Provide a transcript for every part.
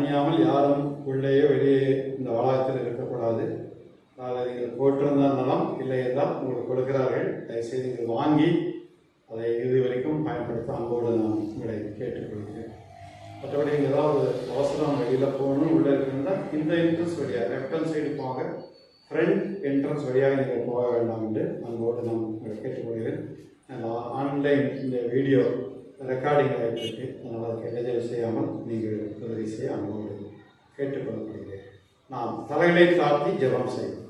அணியாமல் யாரும் உள்ளேயோ வெளியே இந்த வளாகத்தில் இருக்கக்கூடாது. அதை நீங்கள் போட்டிருந்தால் நலம், இல்லை என்றால் உங்களுக்கு கொடுக்கிறார்கள். தயவுசெய்து நீங்கள் வாங்கி அதை இறுதி வரைக்கும் பயன்படுத்த அன்போடு நான் உங்களை கேட்டுக்கொள்கிறேன். மற்றபடி நீங்கள் ஏதாவது அவசரம் வெளியில் போகணும் உள்ளே இருந்தால் இந்த என்ட்ரன்ஸ் வழியாக லெஃப்ட் ஹேண்ட் சைடு போக, ஃப்ரண்ட் என்ட்ரன்ஸ் வழியாக நீங்கள் போக வேண்டாம் என்று அன்போடு நான் உங்களை கேட்டுக்கொள்கிறேன். ஆன்லைன் இந்த வீடியோ ரெக்கார்டிங் ஆகிட்டு அதனால் அதுக்கு இடைஞ்சல் செய்யாமல் நீங்கள் உதவி செய்ய அன்போடு கேட்டுக்கொள்ளப்படுகிறேன். நாம் தலைகளை தாழ்த்தி ஜெபம் செய்வோம்.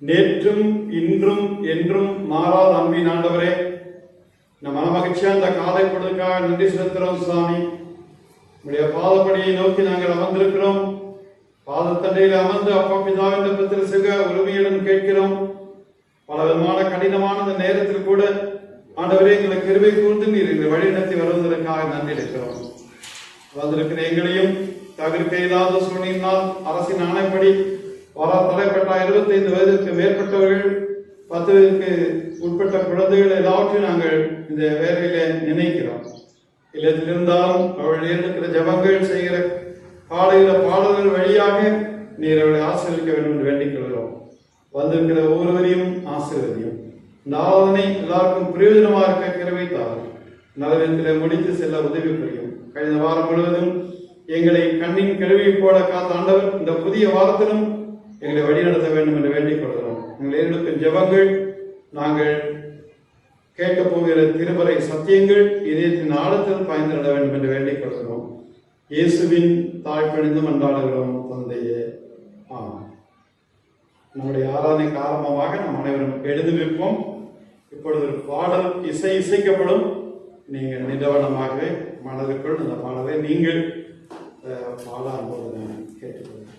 நேற்றும் இன்றும் என்றும் மாறாத அன்பின் ஆண்டவரே, நம் மனமகிழ்ச்சியா இந்த காலை பொழுதுக்காக நன்றி செலுத்துகிறோம் சுவாமி. உடைய பாதப்படியை நோக்கி நாங்கள் அமர்ந்திருக்கிறோம். பாதத்தண்டையில் அமர்ந்து அப்பா பிதாவின் இடத்தில் சிக உரிமையுடன் கேட்கிறோம். பல விதமான கடினமான இந்த நேரத்தில் கூட ஆண்டவரே எங்களை கிருபை கூர்ந்து நீர் எங்களை வழிநடத்தி வருவதற்காக நன்றி இருக்கிறோம். வந்திருக்கிற எங்களையும் தவிர்க்க இல்லாத சூழ்நிலையினால் அரசின் ஆணைப்படி தலைப்பட்ட 25 வயதிற்கு மேற்பட்டவர்கள், 10 வயதுக்கு உட்பட்ட குழந்தைகள் எல்லாவற்றையும் நாங்கள் இந்த வேலையில நினைக்கிறோம். இல்லத்தில் இருந்தாலும் அவர்கள் இருக்கிற ஜபங்கள் செய்கிற பாடுகிற பாடல்கள் வழியாக நீர் அவர்களை ஆசீர்வதிக்க வேண்டும் என்று வேண்டிக் கொள்கிறோம். வந்திருக்கிற ஒவ்வொருவரையும் ஆசீர்வதியும். இந்த ஆராதனை எல்லாருக்கும் பிரயோஜனமாக இருக்க கிருபை தாரும். நலவிதத்தில் முடித்து செல்ல உதவி புரியும். கழிந்த வாரம் முழுவதும் எங்களை கண்ணின் கருவியை போல காத்த ஆண்டவர் இந்த புதிய வாரத்திலும் எங்களை வழிநடத்த வேண்டும் என்று வேண்டிக் கொள்கிறோம். எங்கள் எடுக்கும் ஜெபங்கள், நாங்கள் கேட்கப் போகிற திருமறை சத்தியங்கள் இதயத்தின் ஆழத்தில் பாய்ந்திட வேண்டும் என்று வேண்டிக் கொள்கிறோம். இயேசுவின் தாழ்பணிந்து மன்றாடுகிறோம் தந்தையே, ஆமாம். நம்முடைய ஆராதனைக்கு ஆரம்பமாக நம் அனைவரும் எழுந்து நிற்போம். இப்பொழுது ஒரு பாடல் இசைக்கப்படும். நீங்கள் நிதவனமாகவே மனதுக்குள் இந்த பாடலை நீங்கள் பாட அன்போடு நான் கேட்டுக்கொள்கிறேன்.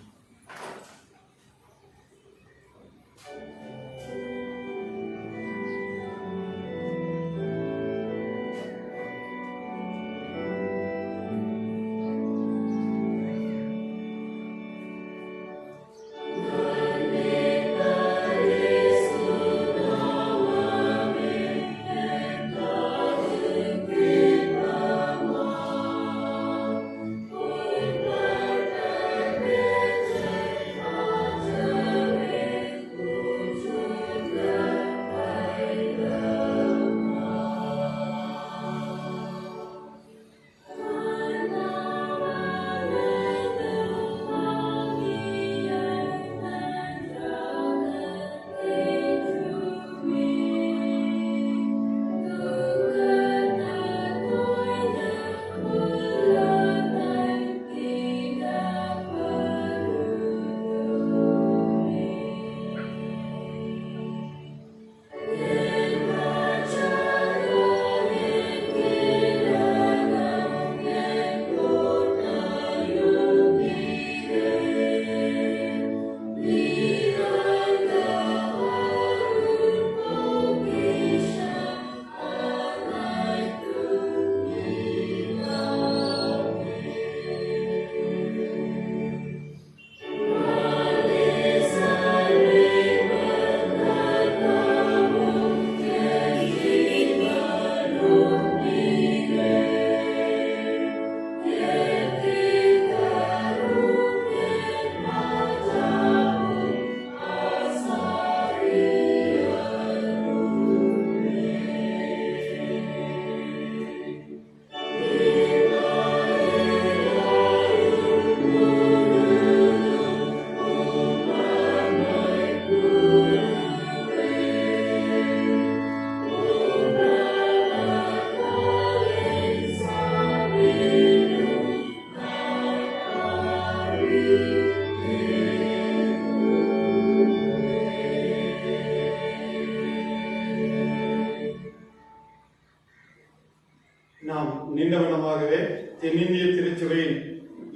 நாம் நீண்டவனமாகவே தென்னிந்திய திருச்சபையின்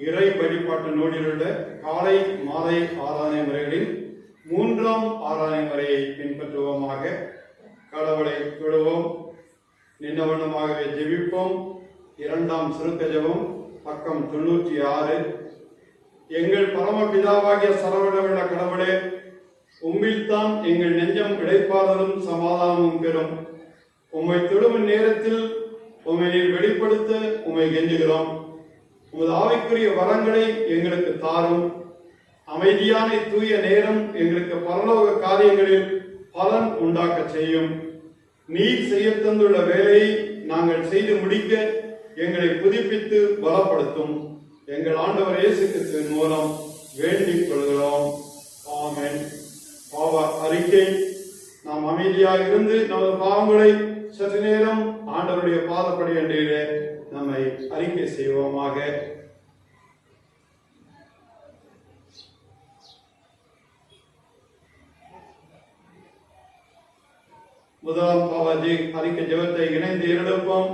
இறை வழிபாட்டு நூலிலுள்ள காலை மாலை ஆராதனை முறைகளில் 3ஆம் ஆராதனை முறையை பின்பற்றுவோமாக. கடவுளை தொழுவோம், நின்றவனமாகவே ஜெபிப்போம். 2ஆம் சுருக்க ஜெபம், பக்கம் 96. எங்கள் பரமபிதாவாகிய சரவணமுள்ள கடவுளே, உம்மில்தான் எங்கள் நெஞ்சம் இடைப்பாதலும் சமாதானமும் பெறும். உம்மை தொழும் நேரத்தில் உம்மை நீர் வெளிப்படுத்த உம்மை கெஞ்சுகிறோம். உமது ஆவிக்குரிய வரங்களை எங்களுக்கு தாரும். அமைதியான தூய நேரம் எங்களுக்கு பரலோக காரியங்களில் பலன் உண்டாக்க செய்யும். நீர் செய்ய தந்துள்ள வேலையை நாங்கள் செய்து முடிக்க எங்களை புதுப்பித்து பலப்படுத்தும். எங்கள் ஆண்டவர் இயேசு கிறிஸ்துவின் மூலம் வேண்டிக் கொள்கிறோம். ஆமென். பாவ அறிக்கை. நாம் அமைதியாக இருந்து நமது பாவங்களை சற்று நேரம் ஆண்டவருடைய பாதப்படி அன்றையிலே நம்மை அறிக்கை செய்வோமாக. முதலாம் பாவ அறிக்கை ஜெபத்தை இணைந்து ஏறெடுப்போம்.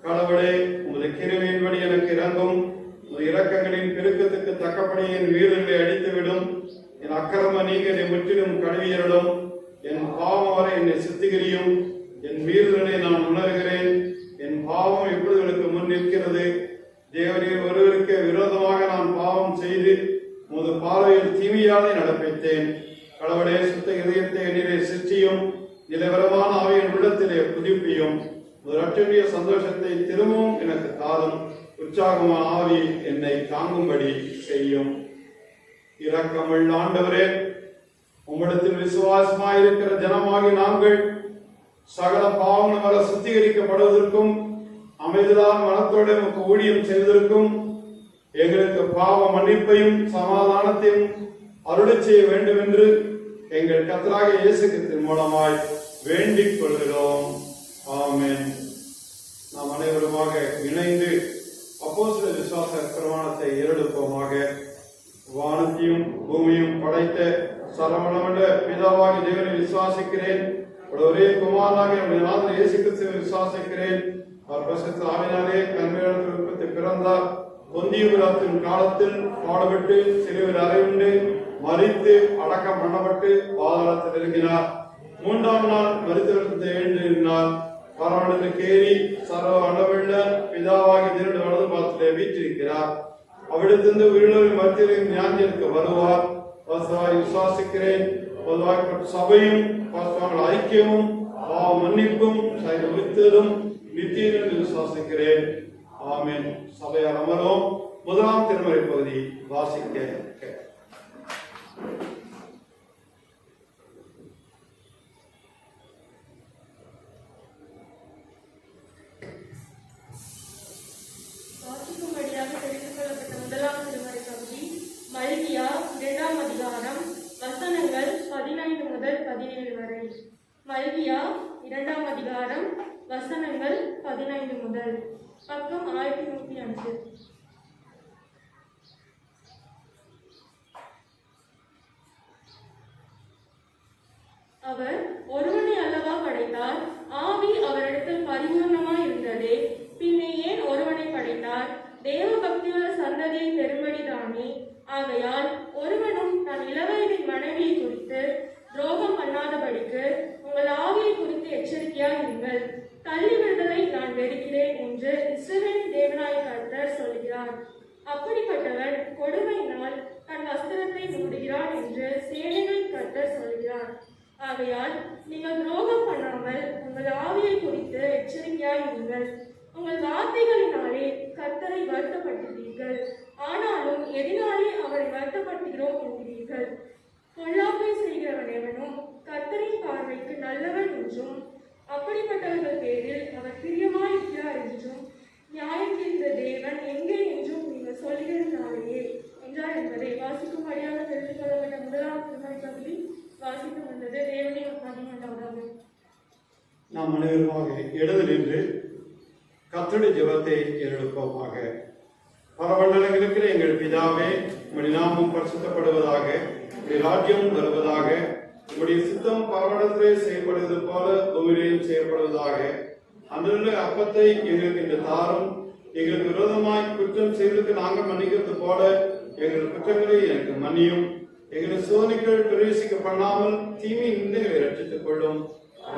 கடவுளே, உமது கிருபையின்படி எனக்கு இரங்கும். உமது இரக்கங்களின் பெருக்கத்துக்கு தக்கபடி என் வீரர்களை அடித்துவிடும். என் அக்கிரம நீங்களை முற்றிலும் கழுவியரிடும். என் பாவம் வரை என்னை சுத்திகரியும். என் மீறுதலை நான் உணர்கிறேன். என் பாவம் எப்பொழுதுகளுக்கு முன் நிற்கிறது. தேவரீர் ஒருவருக்கு விரோதமாக நான் பாவம் செய்து உமது பார்வையில் தீமையாலே நடப்பித்தேன். கடவுளே, சுத்த இதயத்தை என்னிலே சிற்றியும் நிலவரமான ஆவியின் உள்ளத்திலே புதுப்பியும். ஒரு அற்றுடைய சந்தோஷத்தை திரும்பவும் எனக்கு தாரும். உற்சாகமான ஆவி என்னை தாங்கும்படி செய்யும். இரக்கமுள்ள ஆண்டவரே, உம்மிடத்தில் விசுவாசமாயிருக்கிற ஜனமாகி நாங்கள் சகல பாவங்கள் வர சுத்திகரிக்கப்படுவதற்கும் அமைதியான மனத்தோடு நமக்கு ஊழியம் செய்வதற்கும் எங்களுக்கு பாவ மன்னிப்பையும் சமாதானத்தையும் அருளச் செய்ய வேண்டும் என்று எங்கள் கர்த்தராகிய இயேசு கிறிஸ்துவின் மூலமாய் வேண்டிக் கொள்கிறோம். ஆமென். நாம் அனைவருமாக இணைந்து அப்போஸ்தலர் விசுவாச பிரமாணத்தை ஏறெடுப்போமாக. வானத்தையும் பூமியும் படைத்த சர்வவல்லமையுள்ள பிதாவாகிய தேவனை விசுவாசிக்கிறேன். ஒரே குமாரனாகிய நம்முடைய நாதர் இயேசு கிறிஸ்துவை விசுவாசிக்கிறேன். அவர் பரிசுத்த ஆவியினாலே கன்னியாகுமரியில் உற்பத்தி பிறந்தார். பொந்திய பிலாத்தின் காலத்தில் பாடுபட்டு சிலுவையில் அறையுண்டு மரித்து அடக்கம் பண்ணப்பட்டு பாதாளத்தில் இறங்கினார். மூன்றாம் நாள் மரித்தவர்களை எழுந்திருந்தார். பரமண்டலத்துக்கு ஏறி சர்வ வல்லமையுள்ள பிதாவாகிய தேவனுடைய வலது பாதத்திலே வீற்றிருக்கிறார். அவிடத்திலிருந்து உயிரோரின் மத்தியில் ஞானத்திற்கு வருவார். விசுவாசிக்கிறேன். பொதுவாக்கப்பட்ட சபையும் பாஸ்தவங்கள் ஐக்கியமும் பாவ மன்னிப்பும் உரித்ததும் நித்தியம் என்று விசுவாசிக்கிறேன். ஆமென். சபையார் அமரும். முதலாம் திருமறை பகுதி வாசிக்க. வாசிக்கும்படியாக தெரிந்து கொள்ளப்பட்ட முதலாம் திருமறை பகுதி மல்கியா 2ஆம் அதிகாரம் வசனங்கள் 15 முதல் 17 வரை. மல்கியா 2ஆம் அதிகாரம் வசனங்கள் 15 முதல். பக்கம் 1105. அவர் ஒருவனை அல்லவா படைத்தார்? ஆவி அவரிடத்தில் பரிபூர்ணமாய் இருந்ததே, பின்னே ஏன் ஒருவனை படைத்தார்? தேவ பக்தியுள்ள சந்ததியை பெறும்படிதானே. ஆகையால் ஒருவனும் தன் இளவயதின் மனைவியை குறித்து துரோகம் பண்ணாதபடிக்கு உங்கள் ஆவியை குறித்து எச்சரிக்கையாய் இருங்கள். தள்ளி விடுதலை நான் வெறுக்கிறேன் என்று இஸ்ரவேலின் தேவனாய கர்த்தர் சொல்கிறார். அப்படிப்பட்டவன் கொடுமையினால் தன் வஸ்திரத்தை மூடுகிறான் என்று சேனைகளின் கர்த்தர் சொல்கிறார். ஆகையால் நீங்கள் துரோகம் பண்ணாமல் உங்கள் ஆவியை குறித்து எச்சரிக்கையாய் இருங்கள். உங்கள் வார்த்தைகளினாலே கர்த்தரை வருத்தப்படுகிறீர்கள். ஆனாலும் எதினாலே அவரை வருத்தப்படுகிறோம் என்கிறீர்கள். பொல்லாப்பை செய்கிறவன் எவனும் கர்த்தரின் பார்வைக்கு நல்லவன் என்றும் அப்படிப்பட்டவர்கள் பேரில் அவர் பிரியமாயிருக்கிறார் என்றும் நியாயம் தீர்ந்த தேவன் எங்கே என்றும் நீங்கள் சொல்கிறதுனாலேயே என்றார் என்பதை வாசிக்கும்படியாக தெரிந்து கொள்ளப்பட்ட முதலாம் திருமறை பகுதி வாசித்து வந்தது. தேவனை மகிமையுண்டாவதாக. நாம் அனைவருமாக எழுந்து நின்று கர்த்தருடைய ஜெபத்தை ஏறெடுப்போமாக. பரமண்டலங்களுக்கு எங்கள் பிதாவே, உம்முடைய நாமம் பரிசுத்தப்படுவதாக, உம்முடைய ராஜ்யம் வருவதாக, உம்முடைய சித்தம் பரமண்டலத்திலே செய்யப்படுவது போல பூமியிலும் செய்யப்படுவதாக. அன்றுள்ள அப்பத்தை எங்களுக்கு இன்று தாரும். எங்களுக்கு விரோதமாய் குற்றம் செய்வதற்கு நாங்கள் மன்னிக்கிறது போல எங்கள் குற்றங்களை எனக்கு மன்னியும். எங்கள் சோதனைகள் பிரவேசிக்க பண்ணாமல் தீமை நின்று ரட்சித்துக் கொள்ளும்.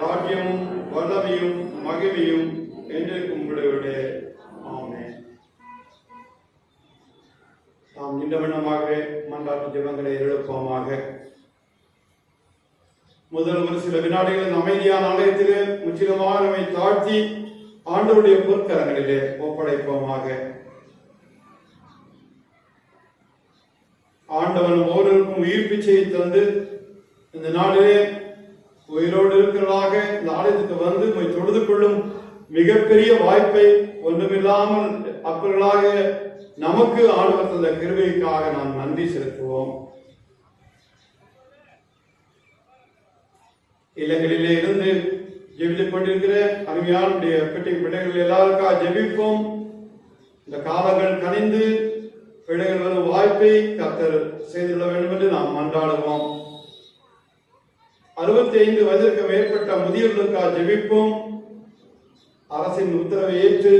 ராஜ்யமும் வல்லமையும் மகிமையும் என்றைக்கு உங்களுடைய. ஆமென். நாம் இந்த வண்ணமாகவே மன்றாட்டு ஜெபங்களை எழுப்போமாக. முதல் ஒரு சில வினாடிகளில் அமைதியான ஆலயத்திலே முற்றிலுமாக நம்மை தாழ்த்தி ஆண்டவருடைய பொற்கரங்களிலே ஒப்படைப்போமாக. ஆண்டவன் ஒவ்வொருவருக்கும் உயிர் பிச்சையை தந்து இந்த நாளிலே உயிரோடு இருக்கிறவர்களாக இந்த ஆலயத்துக்கு வந்து போய் தொழுது கொள்ளும் மிகப்பெரிய வாய்ப்பை ஒன்றுமில்லாமல் அப்பர்களாக நமக்கு ஆண்டவர் தந்த கிருபைக்காக நாம் நன்றி செலுத்துவோம். இல்லங்களிலே இருந்து ஜெபித்துக் கொண்டிருக்கிற அருமையான பெட்டி பிள்ளைகள் எல்லாருக்காக ஜெபிப்போம். இந்த காலங்கள் கனிந்து பிள்ளைகள் வரும் வாய்ப்பை கர்த்தர் செய்துள்ள வேண்டும் என்று நாம் மன்றாடுவோம். 65 வயதிற்கு மேற்பட்ட முதியவர்களுக்காக ஜெபிப்போம். அரசின் உத்தரவை ஏற்று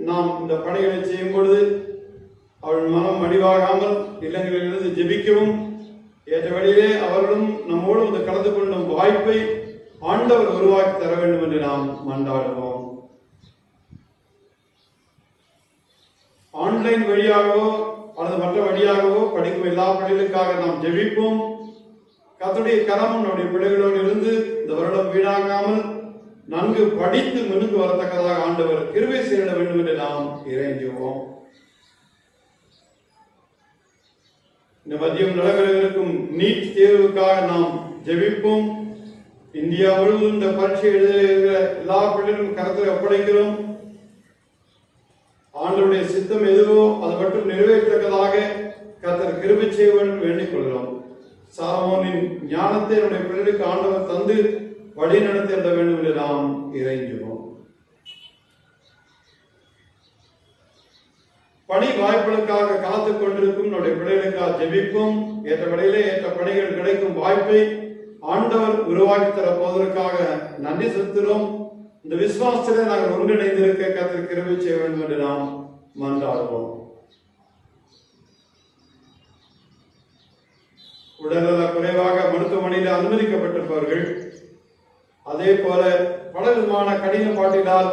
நாம் இந்த பணிகளை செய்யும் பொழுது அவர்கள் மனம் மடிவாகாமல் இல்லங்களிலிருந்து ஜெபிக்கவும் ஏற்ற வழியிலே அவர்களும் நம்மோடு வந்து கலந்து கொள்ளும் வாய்ப்பை ஆண்டவர் உருவாக்கி தர வேண்டும் என்று நாம் மன்றாடுவோம். ஆன்லைன் வழியாகவோ அல்லது மற்ற வழியாகவோ படிக்கும் எல்லா பள்ளிகளுக்காக நாம் ஜெபிப்போம். கர்த்தருடைய கரம் நம்முடைய பிள்ளைகளோடு இருந்து இந்த வருடம் வீணாகாமல் நன்கு படித்து முன்னுக்கு வரத்தக்கதாக ஆண்டவர் கிருபை செய்ய வேண்டும் என்று நாம் இறைஞ்சுவோம். இந்த மதியம் நடைபெறவிருக்கும் நீட் தேர்வுக்காக நாம் ஜெபிப்போம். இந்தியா முழுவதும் இந்த பரீட்சை எழுதுகிற எல்லா பிள்ளைகளும் கருத்தில் ஒப்படைக்கிறோம். ஆண்டவருடைய சித்தம் எதுவோ அதை மட்டும் நிறைவேற்றத்தக்கதாக கர்த்தர் கிருபை செய்ய வேண்டும் வேண்டிக் கொள்கிறோம். சாலமோனின் ஞானத்தை நம்முடைய பிள்ளைகளுக்கு ஆண்டவர் தந்து வழி நடத்த வேண்டும் என்று நாம் இறைஞ்சுவோம். பணி வாய்ப்புகளுக்காக காத்துக் கொண்டிருக்கும் நம்முடைய பிள்ளைகளுக்காக ஜெபிப்போம். ஏற்ற வழியிலே ஏற்ற பணிகள் கிடைக்கும் வாய்ப்பை ஆண்டவர் உருவாக்கி தர போவதற்காக நன்றி செலுத்துகிறோம். இந்த விசுவாசத்திலே நாங்கள் ஒன்றிணைந்திருக்க கர்த்தர் கிருபை செய்ய வேண்டும் என்று நாம் மன்றாடுவோம். உடல்நல குறைவாக மருத்துவமனையில் அனுமதிக்கப்பட்டிருப்பவர்கள், அதே போல பல விதமான கடின பாட்டினால்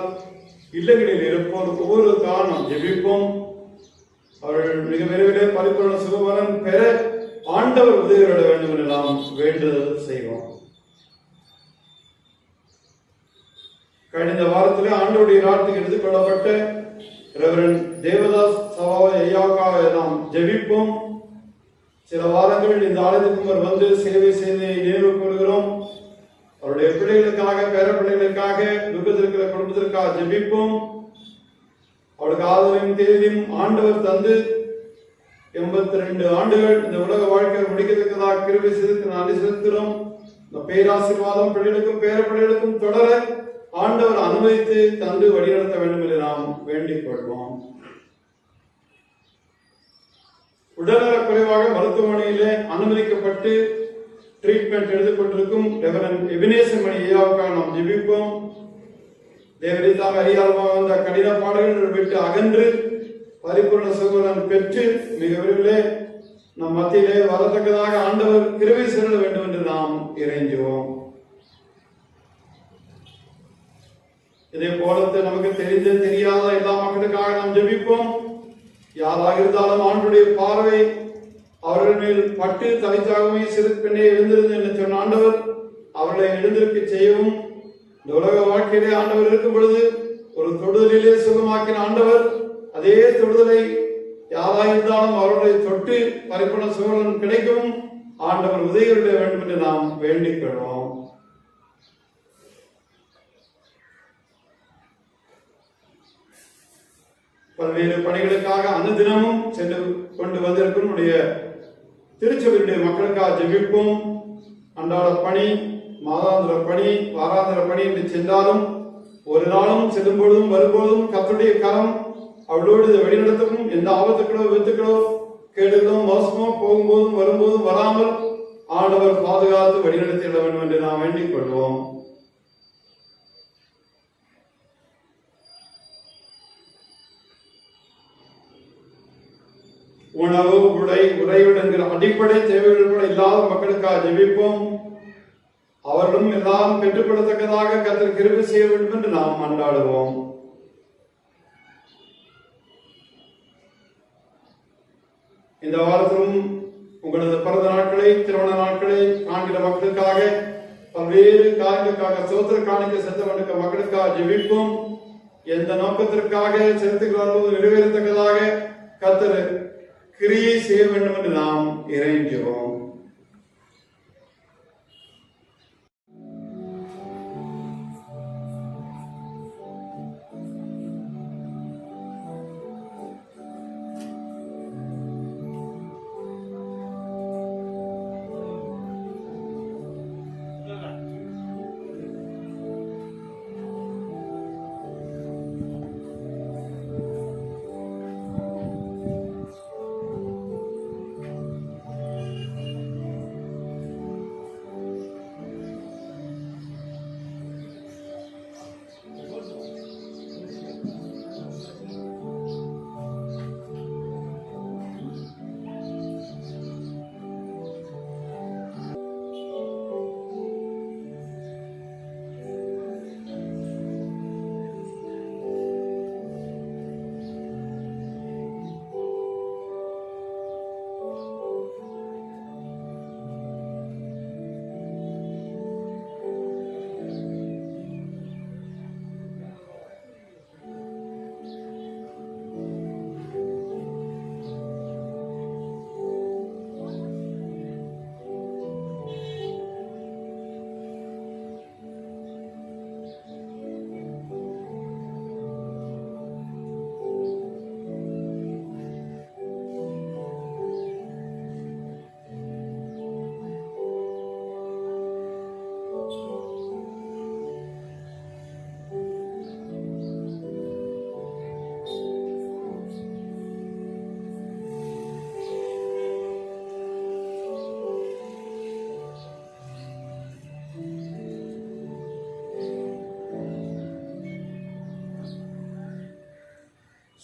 இல்லங்களில் இருப்போர் ஒவ்வொரு காரணம் ஜெபிப்போம். அவர்கள் மிக விரைவிலே பரிபூரண சுகபலன் பெற ஆண்டவர் உதவிட வேண்டும் என்று நாம் வேண்டுதல் செய்வோம். கடந்த வாரத்திலே ஆண்டவருடைய நாட்டுக்கு எடுத்துக் கொள்ளப்பட்ட ரெவரண்ட் தேவதாஸ் சபாவை ஐயாவுக்காக நாம் ஜெபிப்போம். சில வாரங்கள் இந்த ஆலயத்துக்கு வந்து சேவை செய்து நினைவு கூறுகிறோம். அவருடைய பிள்ளைகளுக்காக பேர பிள்ளைகளுக்காக துக்கத்திற்கிற குடும்பத்திற்காக ஜெபிப்போம். அவளுக்கு ஆதரவையும் தேதியும் ஆண்டவர் தந்து 82 ஆண்டுகள் இந்த உலக வாழ்க்கையை முடிக்கத்தக்கதாக கிருபை செய்து நன்றி செலுத்துகிறோம். இந்த பேராசீர்வாதம் பிள்ளைகளுக்கும் பேர பிள்ளைகளுக்கும் தொடர ஆண்டவர் அனுமதித்து தந்து வழிநடத்த வேண்டும் என்று நாம் வேண்டிக் கொள்வோம். உடல்நல குறைவாக மருத்துவமனையிலே அனுமதிக்கப்பட்டு ட்ரீட்மெண்ட் எடுத்துக் கொண்டிருக்கும் ரெவரண்ட் எபினேசர் மணி ஐயாவுக்காக நாம் ஜெபிப்போம். தேவரித்தாம் அறியாமல் வந்த கடின பாடுகள் விட்டு அகன்று பரிபூர்ண சுகபலன் பெற்று மிக விரைவிலே நம் மத்தியிலே வரத்தக்கதாக ஆண்டவர் கிருபை செய்ய வேண்டும் என்று நாம் இறைஞ்சுவோம். இதே போலத்தை நமக்கு தெரிந்த தெரியாத எல்லா மக்களுக்காக நாம் ஜெபிப்போம். யாராக இருந்தாலும் ஆண்டுடைய பார்வை அவர்கள் மேல் பட்டு தலைச்சாகவே சிறு பெண்ணே எழுந்திருந்து என்று சொன்ன ஆண்டவர் அவர்களை எழுந்திருக்க செய்யவும், இந்த உலக வாழ்க்கையிலே ஆண்டவர் இருக்கும் பொழுது ஒரு தொடுதலிலே சுகமாக்கின ஆண்டவர் அதே தொடுதலை யாராக இருந்தாலும் அவர்களை தொட்டு பரிபூர்ண சுகபலன் கிடைக்கவும் ஆண்டவர் உதவியுள்ள வேண்டும் என்று நாம் வேண்டிக் கொள்வோம். பல்வேறு பணிகளுக்காக அனுதினமும் சென்று கொண்டு வந்திருக்கும் நம்முடைய திருச்சபையுடைய மக்களுக்காக ஜெபிப்போம். அன்றாட பணி, மாதாந்திர பணி, வாராந்திர பணி என்று சென்றாலும் ஒரு நாளும் செல்லும் பொழுதும் வரும்போதும் கர்த்தருடைய கரம் அவளோடு இதை வழிநடத்தவும், எந்த ஆபத்துக்களோ விபத்துக்களோ கேடுகளோ மோசமோ போகும்போதும் வரும்போதும் வராமல் ஆண்டவர் பாதுகாத்து வழிநடத்திட வேண்டும் என்று நாம் வேண்டிக் கொள்வோம். உணவு, உடை, உறைவிட என்கிற அடிப்படை தேவைகள் கூட இல்லாத மக்களுக்காக ஜெபிப்போம். அவர்களும் எல்லாரும் பெற்றுக்கொள்ளத்தக்கதாக கர்த்தர் கிருபை செய்ய வேண்டும் என்று நாம் மன்றாடுவோம். இந்த வாரத்திலும் உங்களது பிறந்த நாட்களை, திருமண நாட்களை காண்கிற மக்களுக்காக, பல்வேறு காரியங்களுக்காக சோத்திர காணிக்க செலுத்த மக்களுக்காக ஜெபிப்போம். எந்த நோக்கத்திற்காக செலுத்துகிறார்களோ நிறைவேறத்தக்கதாக கர்த்தர் கிரியை செய்ய வேண்டும் என்று நாம் இறைஞ்சுவோம்.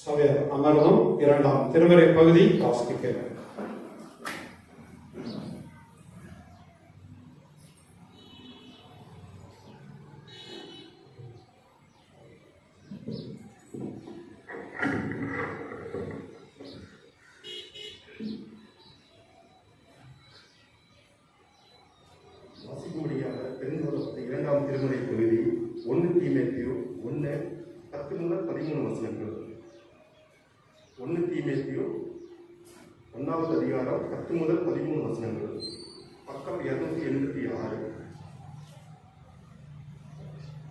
சபையார் அமர்வும் இரண்டாம் திருமறை பகுதி வாசிக்கிறேன். வாசிக்கும்படியாக தெரிந்து இரண்டாம் திருமறை பகுதி 1 தீமோத்தேயு 1:10 முதல் 13 வசனங்கள். 1 தீமோத்தேயு 1வது அதிகாரம் 10 முதல் 13 வசனங்கள். பக்கம் 286.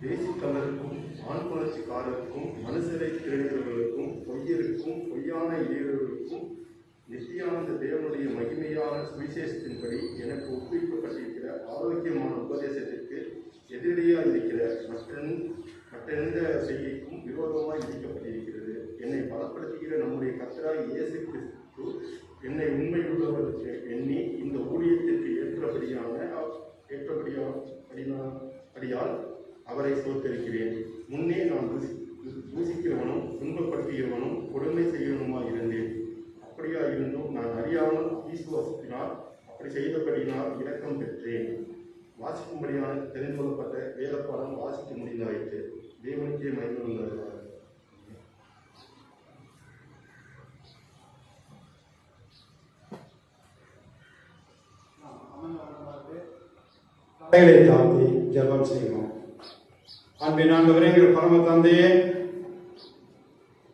தேசிக்கல்லருக்கும் ஆண் புணர்ச்சிக்காரருக்கும் மனுஷரை திருடுகிறவர்களுக்கும் பொய்யருக்கும் பொய்யான இளையர்களுக்கும் நித்தியானந்த தேவனுடைய மகிமையான சுவிசேஷத்தின்படி எனக்கு ஒப்புவிக்கப்பட்டிருக்கிற ஆரோக்கியமான உபதேசத்திற்கு எதிரியாக இருக்கிற மற்றெந்த செய்கைக்கும் விரோதமாக விதிக்கப்பட்டிருக்கிறது. என்னை பலப்படுத்துகிற நம்முடைய கர்த்தராகிய இயேசு கிறிஸ்து என்னை உண்மையுள்ளவருக்கு எண்ணி இந்த ஊழியத்திற்கு ஏற்றபடியால் அவரை சோத்தரிக்கிறேன். முன்னே நான் தூசிக்கிறவனும் துன்பப்படுத்துகிறவனும் கொடுமை செய்கிறவனுமாய் இருந்தேன். அப்படியா இருந்தும் நான் அறியாமல் விசுவாசத்தினால் அப்படி செய்தபடியினால் இரக்கம் பெற்றேன். வாசிக்கும்படியான தெரிந்து கொள்ளப்பட்ட வேதப்பாடம் வாசிக்க முடிந்தாயிற்று. தேவனுக்கே மகிமை உண்டாகிறார். தலைகளை தாழ்த்தி ஜெபம் செய்வோம். அன்பின் ஆண்டவரே, எங்கள் பரம தந்தையே,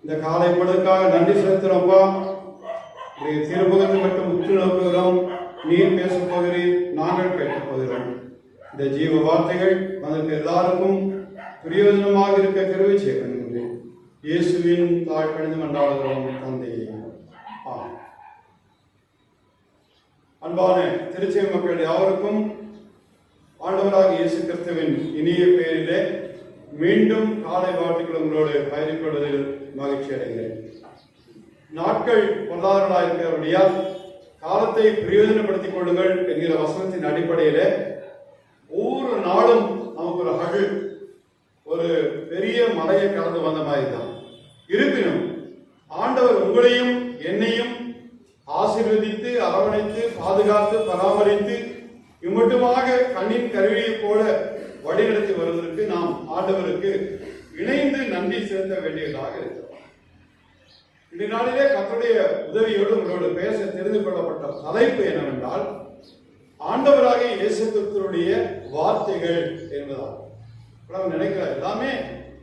இந்த காலை பொழுதுக்காக நன்றி செலுத்துகிறோம்ப்பா. திருமுகத்தை மட்டும் உற்று நோக்குகிறோம். நீர் பேசப் போகிறீர், நாங்கள் கேட்கப் போகிறோம். இந்த ஜீவ வார்த்தைகள் அதற்கு எல்லாருக்கும் பிரயோஜனமாக இருக்க கருவி செய்கின்றேன். இயேசுவின் தாழ்பணிந்து மன்றாடுகிறோம் தந்தையே. அன்பான திருச்செய் மக்கள் யாவருக்கும் ஆண்டவராக இயேசு கிறிஸ்துவின் இனிய பெயரிலே மீண்டும் காலை வாழ்த்துக்கள் உங்களோடு பகிர்ந்து கொள்வதில் மகிழ்ச்சி அடைகிறேன். நாட்கள் பொருளாதாரங்களாக இருக்கிறபடியால் காலத்தை பிரயோஜனப்படுத்திக் கொள்ளுங்கள் என்கிற வசனத்தின் அடிப்படையில ஒவ்வொரு நாளும் நமக்கு ஒரு அகழ், ஒரு பெரிய மலையை கடந்து வந்த மாதிரி தான். இருப்பினும் ஆண்டவர் உங்களையும் என்னையும் ஆசீர்வதித்து அரவணைத்து பாதுகாத்து பராமரித்து இம்மட்டுமாக கண்ணின் கருவியை போல வழிநடத்தி வருவதற்கு நாம் ஆண்டவருக்கு இணைந்து நன்றி செலுத்த வேண்டியதாக இருக்கிறோம். இந்த நாளிலே கர்த்தருடைய உதவியோடு உங்களோடு பேச தெரிந்து கொள்ளப்பட்ட தலைப்பு என்னவென்றால் ஆண்டவராகிய இயேசு கிறிஸ்துவுடைய வார்த்தைகள் என்பதாகும். நினைக்கிறார் எல்லாமே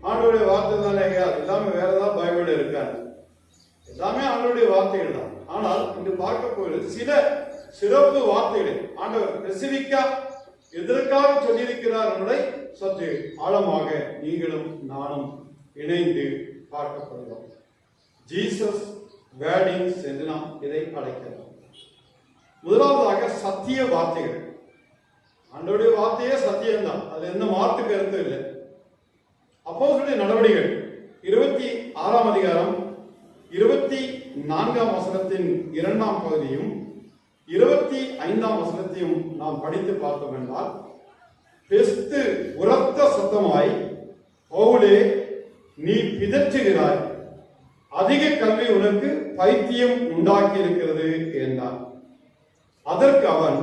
ஆண்டவருடைய வார்த்தை தானே, எல்லாமே வேற ஏதாவது பைபிள் இருக்காது. எல்லாமே ஆண்டவருடைய வார்த்தைகள் தான். ஆனால் இன்று பார்க்க போகிறது சில சிறப்பு வார்த்தைகளை ஆண்டவர் ஸ்பெசிபிக்கா எதற்காக சொல்லியிருக்கிறார் என்பதை சற்று ஆழமாக நீங்களும் நானும் இணைந்து பார்க்கப்படுகிறோம். ஜீசஸ் வேர்டிங்ஸ் என்று நாம் இதை அழைக்கிறோம். முதலாவதாக சத்திய வார்த்தைகள். ஆண்டவருடைய வார்த்தையே சத்தியம்தான், அது எந்த மாற்று கருத்து இல்லை. அப்போஸ்தலருடைய நடவடிக்கைகள் 26ஆம் அதிகாரம் 24ஆம் வசனத்தின் 2ஆம் பகுதியும் 25ஆம் வசனத்தையும் நாம் படித்து பார்த்தோம் என்றால், பெஸ்து உரத்த சத்தமாய், பவுலே நீ பிதற்றுகிறாய், அதிக கல்வி உனக்கு பைத்தியம் உண்டாக்கி இருக்கிறது என்றார். அதற்கு அவன்,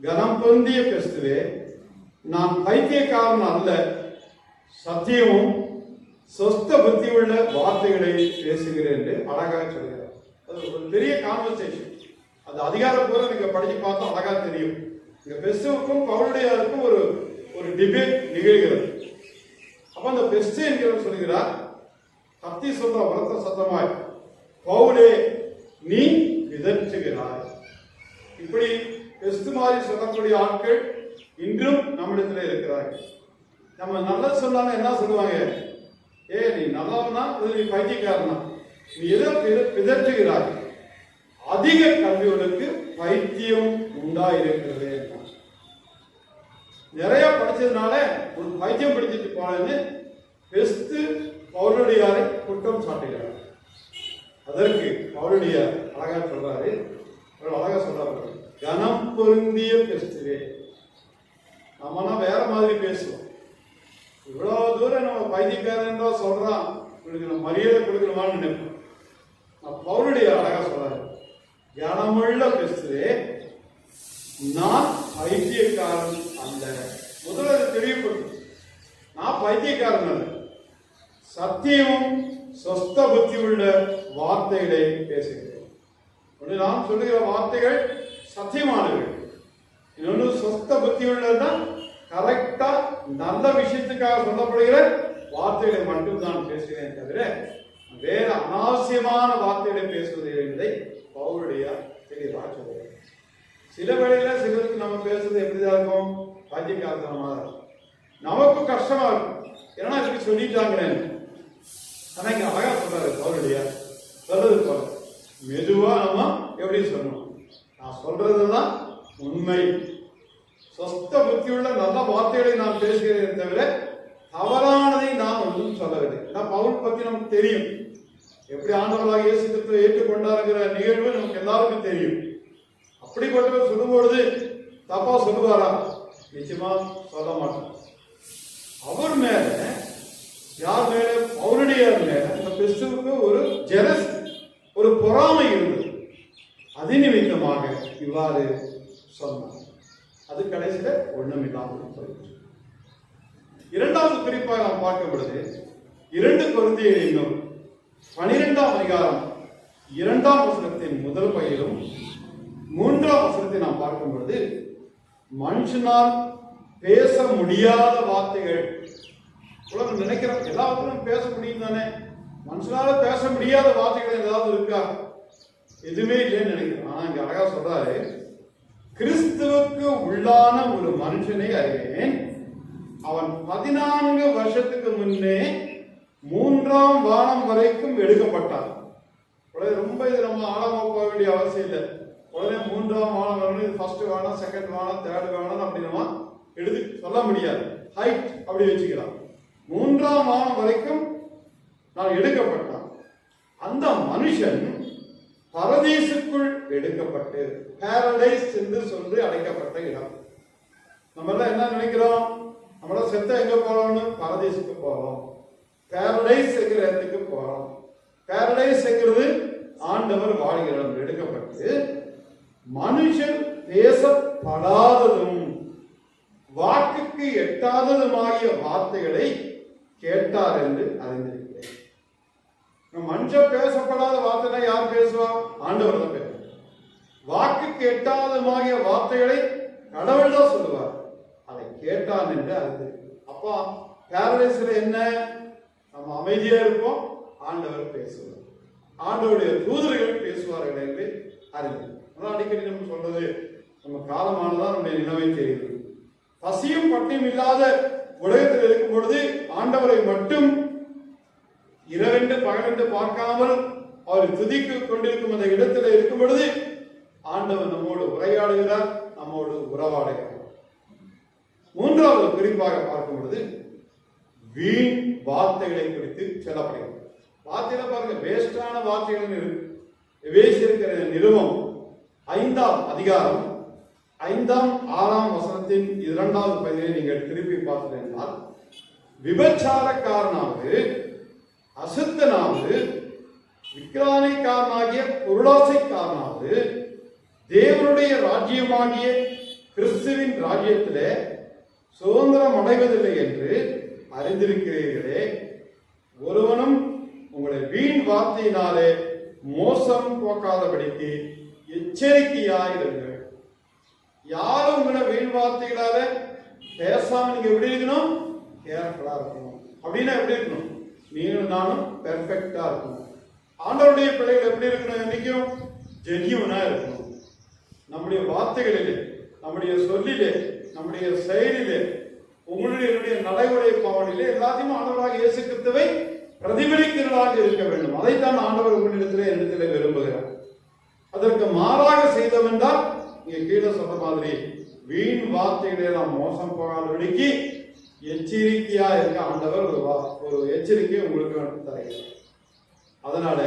கனம் பொருந்திய பெஸ்துவே, நான் பைத்தியக்காரன் அல்ல, சத்தியமும் சொஸ்த புத்தியுள்ள வார்த்தைகளை பேசுகிறேன் என்று அழகாக சொல்கிறார். அது ஒரு பெரிய கான்வர்சேஷன். அது அதிகாரப்பூர்வம் நீங்க படிச்சு பார்த்தா அழகா தெரியும். இங்க பெஸ்துவுக்கும் பவுலுடையாருக்கும் ஒரு டிபேட் நிகழ்கிறது. அப்ப அந்த பெஸ்து என்கிறவர் சொல்கிறார், கத்தி சொல்ற உரத்த சத்தமாய், பவுலே நீ விதற்றுகிறாய். இப்படி பெஸ்து மாதிரி சொல்லக்கூடிய ஆட்கள் இன்றும் நம்மிடத்தில் இருக்கிறார்கள். நம்ம நல்லது சொன்னாலும் என்ன சொல்லுவாங்க, நீ நல்லவனா நீ பைத்தியக்காரனா, நீ எதோ பிதற்றுகிறாய், அதிக கல்விகளுக்கு பைத்தியம் உண்டாயிருக்கிறது. நிறைய படிச்சதுனால ஒரு பைத்தியம் படிச்சுட்டு போனேன்னு பெஸ்து பவுலுடையாரை குற்றம் சாட்டுகிறார். அதற்கு பவுலுடையார் அழகா சொல்றாரு, அழகா சொல்றாரு, கனம் பொருந்திய பெஸ்துவே. நம்மனா வேற மாதிரி பேசுவோம். இவ்வளவு தூரம் நம்ம பைத்தியக்காரன் தான் சொல்றான், இவனுக்கு நம்ம மரியாதை கொடுக்கணுமான்னு நினைப்போம். பவுலுடையார் அழகா சொல்றாரு, கனமுள்ள பெஸ்துவே, நான் பைத்தியக்காரன் அல்ல. முதல்ல அதை தெளிவுபடுத்தும், நான் பைத்தியக்காரன் அல்ல, சத்தியமும் சொஸ்த புத்தி உள்ள வார்த்தைகளை பேசுகிறேன். ஒன்று நான் சொல்லுகிற வார்த்தைகள் சத்தியமானவர்கள், இன்னொன்று சொஸ்த புத்தி உள்ளதுதான் கரெக்டா நல்ல விஷயத்துக்காக சொல்லப்படுகிற வார்த்தைகளை மட்டும் தான் பேசுகிறேன் தவிர வேற அனாவசியமான வார்த்தைகளை பேசுவது என்பதை பவுலுடைய தெளிவாக சொல்லுகிறேன். சில வேளையில சிலருக்கு நம்ம பேசுறது எப்படிதான் இருக்கும், பைத்தியக்காரத்தனமா இருக்கும், நமக்கு கஷ்டமா இருக்கும், ஏன்னா இப்படி சொல்லிட்டாங்களே. ஆனா இங்க அழகா சொல்றாரு பவுலுடைய சொல்றது போல மெதுவா நம்ம எப்படி சொல்லணும், நான் சொல்றதுதான் உண்மை, சொஸ்த புத்தியுள்ள நல்ல வார்த்தைகளை நான் பேசுகிறேன் தவிர தவறானதை நான் ஒன்றும் சொல்லவில்லை. பவுல் பத்தி நமக்கு தெரியும், எப்படி ஆண்டவராக இயேசு கிறிஸ்துவை ஏற்றுக்கொண்டாருங்கிற நிகழ்வு நமக்கு எல்லாருக்கும் தெரியும். அப்படிப்பட்டவர் சொல்லும்பொழுது தப்பா சொல்லுவாரா? நிச்சயமா சொல்ல மாட்டார். அவர் மேல, யார் மேல? பவுலுடையார் மேல இந்த பெஸ்துவுக்கு ஒரு ஜெலஸ், ஒரு பொறாமை இருந்தது. அது நிமித்தமாக இவ்வாறு சொன்னார். அது கடைசியில ஒண்ணும் இல்லாமல் போயிடுச்சு. இரண்டாவது குறிப்பாக நாம் பார்க்கும் பொழுது 2 கொரிந்தியர் 12ஆம் அதிகாரம் 2ஆம் வசனத்தின் முதல் பகுதியிலும் 3ஆம் வசனத்தை நாம் பார்க்கும் பொழுது, மனுஷனால் பேச முடியாத வார்த்தைகள், உலகம் நினைக்கிறோம் எல்லாத்துக்கும் பேச முடியும் தானே, மனுஷனால பேச முடியாத வார்த்தைகள் ஏதாவது இருக்கா? எதுவுமே இல்லைன்னு நினைக்கிறோம். ஆனா இங்க அழகா சொல்றாரு, கிறிஸ்துவுக்கு உள்ளான ஒரு மனுஷனை அறிவேன், அவன் 14 வருஷத்துக்கு முன்னே 3ஆம் வானம் வரைக்கும் எடுக்கப்பட்டான். ரொம்ப இது நம்ம ஆழமா போக வேண்டிய அவசியம் இல்லை. உடனே 3ஆம் வானம் வரணும், ஃபர்ஸ்ட் வானம், செகண்ட் வானம், தேர்ட் வானம் அப்படி நம்ம எடுத்து சொல்ல முடியாது. ஹைட் அப்படி வச்சுக்கலாம். 3ஆம் வானம் வரைக்கும் நான் எடுக்கப்பட்டான். அந்த மனுஷன் பரதீசுக்குள் எடுக்கப்பட்டு, பாரடைஸ் என்று சொல்லி அழைக்கப்பட்ட இடம். நம்ம எல்லாம் என்ன நினைக்கிறோம், நம்மள செத்த எங்க போறோம்னு? பரதீசுக்கு போறோம், பாரடைஸ் என்கிற இடத்துக்கு போறோம். பாரடைஸ் என்கிறது ஆண்டவர் வாழ்கிற இடம். எடுக்கப்பட்டு மனுஷன் பேசப்படாததும் வாக்குக்கு எட்டாததுமாகிய வார்த்தைகளை கேட்டார் என்று அறிந்திருக்கிறேன். மனுஷன் பேசப்படாத வார்த்தை யார் பேசுவா? ஆண்டவர் தான் பேசுவார். வாக்குக்கு எட்டாததுமாகிய வார்த்தைகளை கடவுள் தான் சொல்லுவார். அதை கேட்டான் என்று அறிந்திருக்கிறேன். அப்பா பாரடைஸ்ல என்ன? நம்ம அமைதியா இருப்போம், ஆண்டவர் பேசுவார். ஆண்டவருடைய தூதர்கள் பேசுவார்கள் என்று அறிந்தேன். அதான் அடிக்கடி நம்ம சொல்றது, நம்ம காலமானதான் நம்முடைய நிலைமை தெரியுது. பசியும் பட்டியும் இல்லாத உலகத்தில் இருக்கும் பொழுது ஆண்டவரை மட்டும் இரவென்று பகலென்று பார்க்காமல் அவர் துதிக்கு கொண்டிருக்கும் அந்த இடத்துல இருக்கும் பொழுது ஆண்டவர் நம்மோடு உரையாடுகிறார், நம்மோடு உறவாடுகிறார். மூன்றாவது குறிப்பாக பார்க்கும் பொழுது வீண் வார்த்தைகளை குறித்து சொல்லப்படுகிறது. வார்த்தையில பாருங்க, வேஸ்டான வார்த்தைகள் இருக்கு. எபேசியர் நிருபம் 5ஆம் அதிகாரம் 5ஆம் 6ஆம் வசனத்தின் 2வது பகுதியை நீங்கள் திருப்பி பார்த்தீர்கள். விபச்சாரக்காரனாவது, அசுத்தனாவது, விக்கிரானைக்காரனாகிய பொருளாசைக்காரனாவது தேவனுடைய ராஜ்யமாகிய கிறிஸ்துவின் ராஜ்யத்திலே சுதந்திரம் அடைவதில்லை என்று அறிந்திருக்கிறீர்களே. ஒருவனும் உங்களை வீண் வார்த்தையினாலே மோசம் போக்காதபடிக்கு எச்சரிக்கையாயிருங்கள். யாரும் உங்களை வீண் வார்த்தைகளால பேசாம நீங்க எப்படி இருக்கணும்? கேர்ஃபுல்லா இருக்கணும். அப்படின்னா எப்படி இருக்கணும்? நீங்களும் நானும் பெர்ஃபெக்டா இருக்கணும். ஆண்டவருடைய பிள்ளைகள் எப்படி இருக்கணும்? என்னைக்கும் ஜென்யூனா இருக்கணும். நம்முடைய வார்த்தைகளிலே, நம்முடைய சொல்லிலே, நம்முடைய செயலிலே, உங்களுடைய நடைமுறை பாவனையிலே எல்லாத்தையும் ஆண்டவராக இயேசு கிறிஸ்துவை பிரதிபலிக்கிறதாக இருக்க வேண்டும். அதைத்தான் ஆண்டவர் உங்களிடத்திலே என்னிடத்திலே விரும்புகிறார். அதற்கு மாறாக செய்தோம் என்றால் இங்கே கீழே சொல்ற மாதிரி வீண் வார்த்தைகளை நாம் மோசம் போகாதபடிக்கு எச்சரிக்கையா இருக்க ஆண்டவர் ஒரு எச்சரிக்கை உங்களுக்கு தருகிறார். அதனால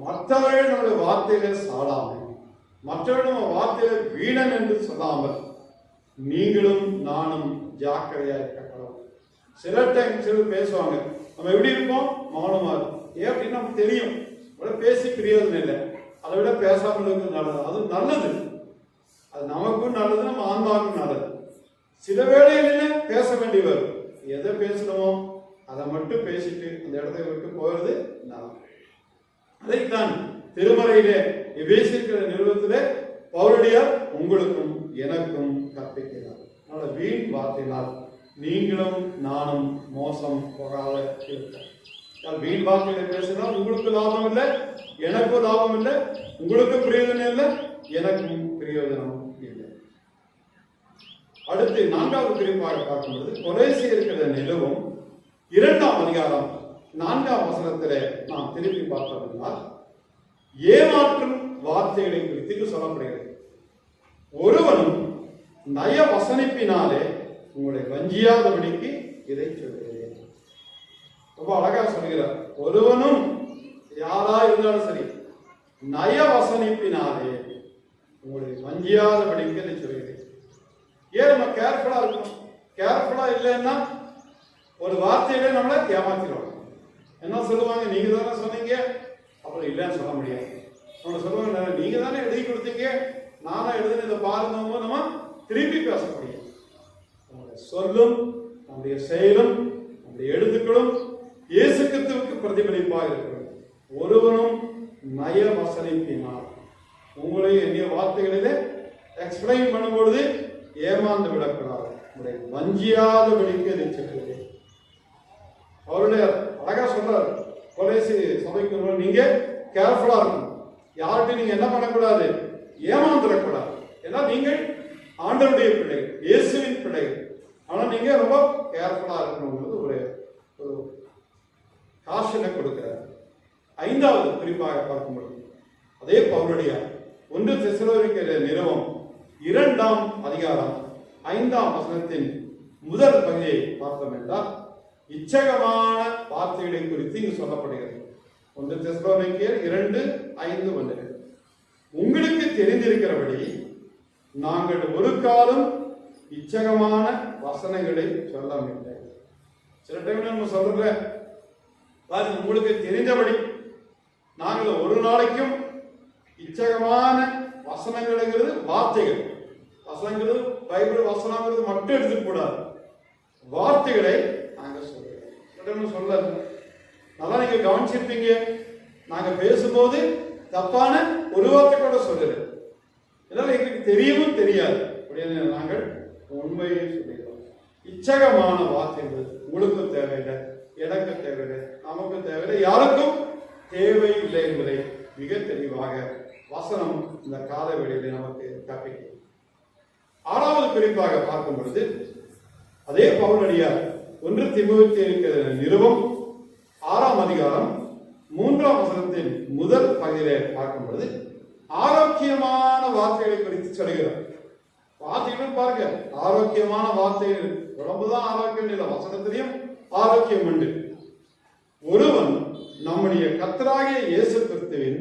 மற்றவர்கள் நம்முடைய வார்த்தையிலே சாடாமல், மற்றவர்கள் நம்ம வார்த்தையில வீணன் என்று சொல்லாமல் நீங்களும் நானும் ஜாக்கிரதையா இருக்கலாம். சில டைம் சிலர் பேசுவாங்க, நம்ம எப்படி இருப்போம்? மௌனமா இருக்கும். ஏன் அப்படின்னு நமக்கு தெரியும், பேசி பிரயோஜனம் இல்லை, அதை விட பேசாமல் இருக்கிறது நல்லது. அது நல்லது, அது நமக்கும் நல்லது, நம்ம ஆன்மாவுக்கும் நல்லது. சில வேளைகளில பேச வேண்டி வரும். எதை பேசணுமோ அதை மட்டும் பேசிட்டு அந்த இடத்தை விட்டு போகிறது நல்லது. அதைத்தான் திருமறையிலே எபேசியர் நிறுவனத்திலே பவுலடியார் உங்களுக்கும் எனக்கும் கற்பிக்கிறார். அதனால வீண் வார்த்தையினால் நீங்களும் நானும் மோசம் போகாத இருக்க. வீண் வார்த்தைகளை பேசினால் உங்களுக்கு லாபம் இல்லை, எனக்கும் லாபம் இல்லை, உங்களுக்கும் பிரயோஜனம் இல்லை, எனக்கும் பிரயோஜனம் இல்லை. அடுத்து 4வது குறிப்பாக பார்க்கும்போது கொலேசியர் நிறுவம் 2ஆம் அதிகாரம் 4ஆம் வசனத்திலே நாம் திருப்பி பார்த்தோம்னா ஏமாற்றும் வார்த்தைகளை குறித்து சொல்லப்படுகிறது. ஒருவனும் நய வசனிப்பினாலே உங்களை வஞ்சியாதபடிக்கு இதை சொல்கிறேன். ரொம்ப அழகா சொல்கிறார். ஒருவனும் யாரா இருந்தாலும் சரி, நய வசனிப்பினாலே உங்களை வஞ்சியாதபடிக்கு இதை சொல்கிறேன். ஏன் நம்ம கேர்ஃபுல்லா இருக்கணும்? கேர்ஃபுல்லா இல்லைன்னா ஒரு வார்த்தையில நம்மளை ஏமாத்திடுவாங்க. என்ன சொல்லுவாங்க? நீங்க தானே சொன்னீங்க, அப்புறம் இல்லைன்னு சொல்ல முடியாது. நம்ம சொல்லுவாங்க, நீங்க தானே எழுதி கொடுத்தீங்க, நானா எழுதுன இதை பாருங்க, நம்ம திருப்பி பேச முடியும். நம்முடைய சொல்லும், நம்முடைய செயலும், நம்முடைய எழுத்துக்களும் இயேசு கிறிஸ்துவுக்கு பிரதிபலிப்பாக இருக்கிறது. ஒருவனும் நய வசனிப்பினால் உங்களை என்னுடைய வார்த்தைகளிலே எக்ஸ்பிளைன் பண்ணும்பொழுது ஏமாந்து விடக்கூடாது, உங்களை வஞ்சியாதபடிக்கு நிச்சயிக்கிறது. அவருடைய அழகா சொல்றாரு, கொலேசி சபைக்கு நீங்க கேர்ஃபுல்லா இருக்கணும். யார்கிட்ட நீங்க என்ன பண்ணக்கூடாது? ஏமாந்துடக்கூடாது. ஏன்னா நீங்கள் ஆண்டவருடைய பிள்ளைகள், இயேசுவின் பிள்ளைகள். ஆனா நீங்க ரொம்ப கேர்ஃபுல்லா இருக்கணும்ன்றது ஒரு காஷனை கொடுக்கிறார். 5வது குறிப்பாக பார்க்கும்போது அதே பவுலடியார் 1 தெசலோனிக்கேயர் நிறுவம் 2ஆம் அதிகாரம் 5ஆம் வசனத்தின் முதல் பகுதியை பார்த்தோம் என்றால் இச்சகமான வார்த்தைகளை குறித்து இங்கு சொல்லப்படுகிறது. 1 தெசலோனிக்கேயர் 2:5 உங்களுக்கு தெரிந்திருக்கிறபடி நாங்கள் ஒரு காலம் இச்சகமான வசனங்களை சொல்லவில்லை. சில டைம் நம்ம சொல்ற உங்களுக்கு தெரிந்தபடி நாங்கள் ஒரு நாளைக்கும் இச்சகமான வசனங்கள்ங்கிறது வார்த்தைகள், வசனங்கிறது பைபிள் வசனங்கிறது மட்டும் எடுத்துக்கூடாது, வார்த்தைகளை நாங்கள் சொல்றோம். சொல்ல நல்லா நீங்க கவனிச்சிருப்பீங்க, நாங்க பேசும்போது தப்பான ஒரு வார்த்தை கூட சொல்லுறேன். இதெல்லாம் எங்களுக்கு தெரியவும் தெரியாது அப்படின்னு நாங்கள் உண்மையை சொல்லிடுறோம். இச்சகமான வார்த்தைகள் உங்களுக்கும் தேவையில்லை, எனக்கு தேவையில்லை, நமக்கும் தேவையில்லை, யாருக்கும் தேவை இல்லை என்பதை மிக தெளிவாக வசனம் இந்த கால வேளையிலே நமக்கு கற்பிக்கும். ஆறாவது குறிப்பாக பார்க்கும் பொழுது அதே பவுலடியார் 1 தீமோத்தேயுவுக்கு நிருபம் 6ஆம் அதிகாரம் 3ஆம் வசனத்தின் முதல் பகுதியிலே பார்க்கும் பொழுது ஆரோக்கியமான வார்த்தைகளை குறித்து சொல்கிறார். வார்த்தைகளும் பாருங்க, ஆரோக்கியமான வார்த்தைகள். உடம்புதான் ஆரோக்கியம் இல்லை, வசனத்திலையும் ஆரோக்கியம் உண்டு. ஒருவன் நம்முடைய கர்த்தராகிய இயேசு கிறிஸ்துவின்